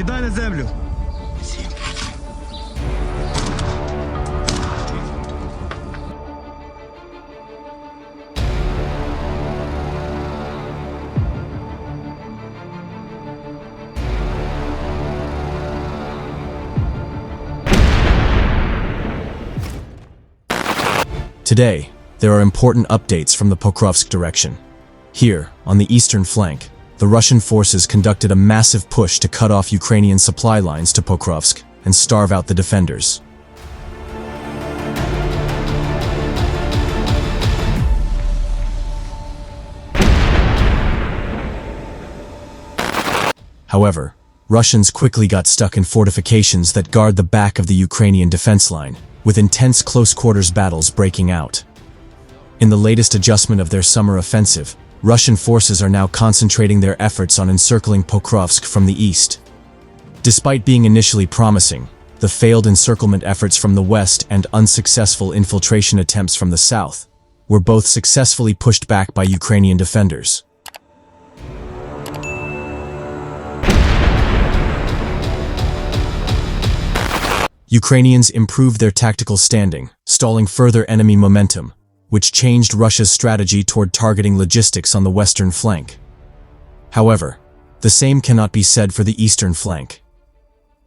Кидай на землю. Today, there are important updates from the Pokrovsk direction. Here, on the eastern flank, the Russian forces conducted a massive push to cut off Ukrainian supply lines to Pokrovsk and starve out the defenders. However, Russians quickly got stuck in fortifications that guard the back of the Ukrainian defense line, with intense close-quarters battles breaking out. In the latest adjustment of their summer offensive, Russian forces are now concentrating their efforts on encircling Pokrovsk from the east. Despite being initially promising, the failed encirclement efforts from the west and unsuccessful infiltration attempts from the south were both successfully pushed back by Ukrainian defenders. Ukrainians improved their tactical standing, stalling further enemy momentum, which changed Russia's strategy toward targeting logistics on the western flank. However, the same cannot be said for the eastern flank.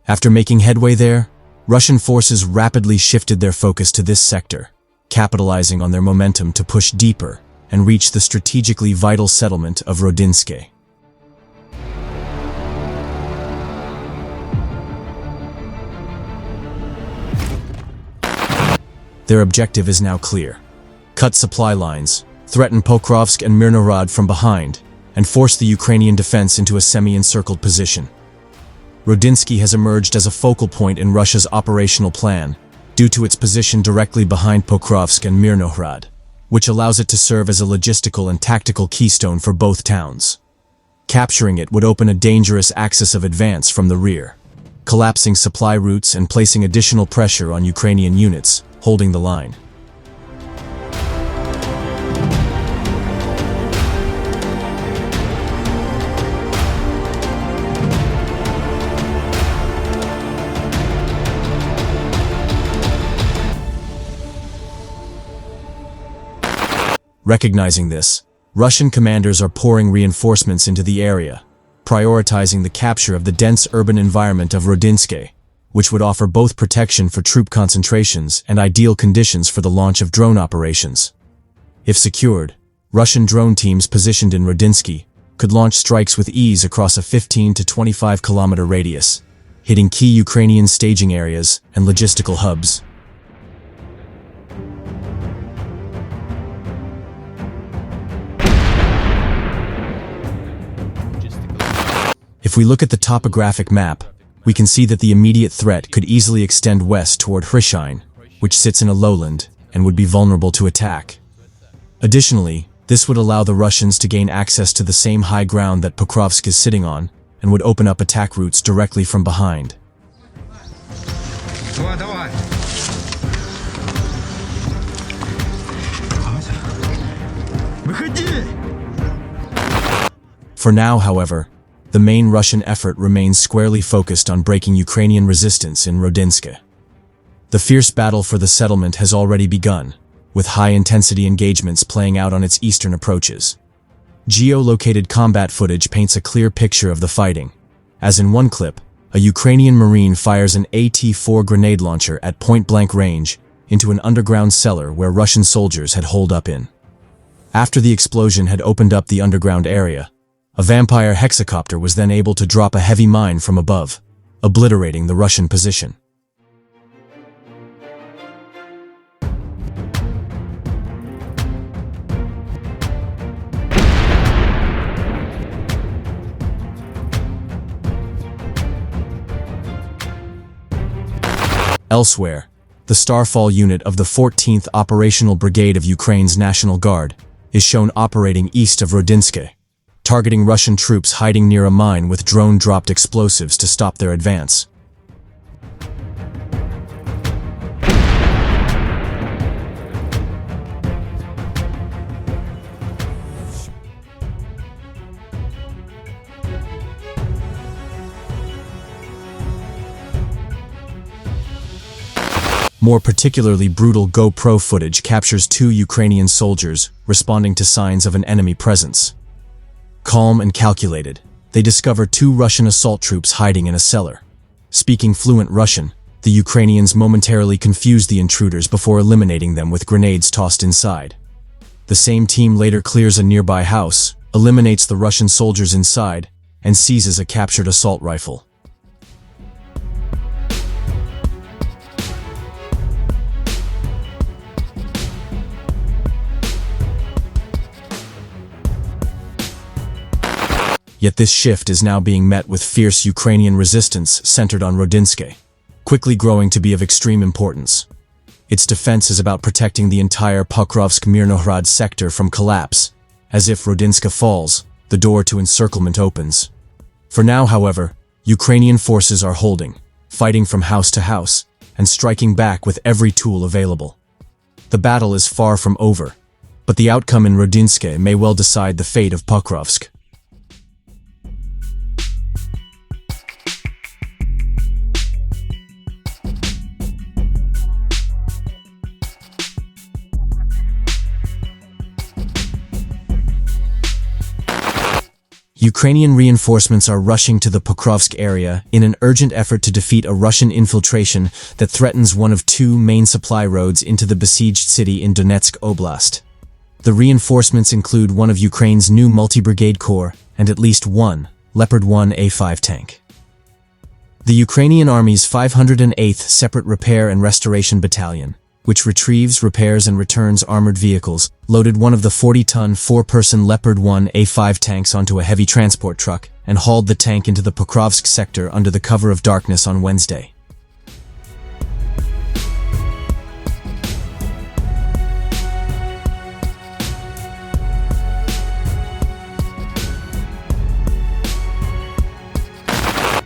After making headway there, Russian forces rapidly shifted their focus to this sector, capitalizing on their momentum to push deeper and reach the strategically vital settlement of Rodynske. Their objective is now clear. Cut supply lines, threaten Pokrovsk and Mirnorod from behind, and force the Ukrainian defense into a semi-encircled position. Rodynske has emerged as a focal point in Russia's operational plan due to its position directly behind Pokrovsk and Mirnorod, which allows it to serve as a logistical and tactical keystone for both towns. Capturing it would open a dangerous axis of advance from the rear, collapsing supply routes and placing additional pressure on Ukrainian units holding the line. Recognizing this, Russian commanders are pouring reinforcements into the area, prioritizing the capture of the dense urban environment of Rodinske, which would offer both protection for troop concentrations and ideal conditions for the launch of drone operations. If secured, Russian drone teams positioned in Rodynske could launch strikes with ease across a 15 to 25-kilometer radius, hitting key Ukrainian staging areas and logistical hubs. If we look at the topographic map, we can see that the immediate threat could easily extend west toward Hryshine, which sits in a lowland and would be vulnerable to attack. Additionally, this would allow the Russians to gain access to the same high ground that Pokrovsk is sitting on and would open up attack routes directly from behind. For now, however, the main Russian effort remains squarely focused on breaking Ukrainian resistance in Rodynske. The fierce battle for the settlement has already begun, with high-intensity engagements playing out on its eastern approaches. Geo-located combat footage paints a clear picture of the fighting, as in one clip, a Ukrainian Marine fires an AT-4 grenade launcher at point-blank range into an underground cellar where Russian soldiers had holed up in. After the explosion had opened up the underground area, a vampire hexacopter was then able to drop a heavy mine from above, obliterating the Russian position. Elsewhere, the Starfall unit of the 14th Operational Brigade of Ukraine's National Guard is shown operating east of Rodynske, targeting Russian troops hiding near a mine with drone-dropped explosives to stop their advance. More particularly brutal GoPro footage captures two Ukrainian soldiers responding to signs of an enemy presence. Calm and calculated, they discover two Russian assault troops hiding in a cellar. Speaking fluent Russian, the Ukrainians momentarily confuse the intruders before eliminating them with grenades tossed inside. The same team later clears a nearby house, eliminates the Russian soldiers inside, and seizes a captured assault rifle. Yet this shift is now being met with fierce Ukrainian resistance centered on Rodynske, quickly growing to be of extreme importance. Its defense is about protecting the entire Pokrovsk-Mirnohrad sector from collapse. As if Rodinske falls, the door to encirclement opens. For now, however, Ukrainian forces are holding, fighting from house to house, and striking back with every tool available. The battle is far from over, but the outcome in Rodynske may well decide the fate of Pokrovsk. Ukrainian reinforcements are rushing to the Pokrovsk area in an urgent effort to defeat a Russian infiltration that threatens one of two main supply roads into the besieged city in Donetsk Oblast. The reinforcements include one of Ukraine's new multi-brigade corps and at least one Leopard 1A5 tank. The Ukrainian Army's 508th Separate Repair and Restoration Battalion, which retrieves, repairs, and returns armored vehicles, loaded one of the 40-ton, 4-person Leopard 1A5 tanks onto a heavy transport truck and hauled the tank into the Pokrovsk sector under the cover of darkness on Wednesday.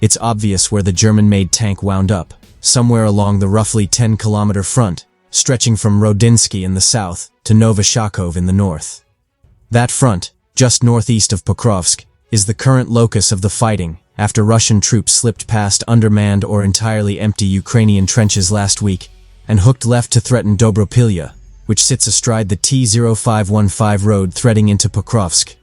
It's obvious where the German-made tank wound up, somewhere along the roughly 10-kilometer front, stretching from Rodynske in the south to Novoshakhov in the north. That front, just northeast of Pokrovsk, is the current locus of the fighting after Russian troops slipped past undermanned or entirely empty Ukrainian trenches last week and hooked left to threaten Dobropilya, which sits astride the T-0515 road threading into Pokrovsk.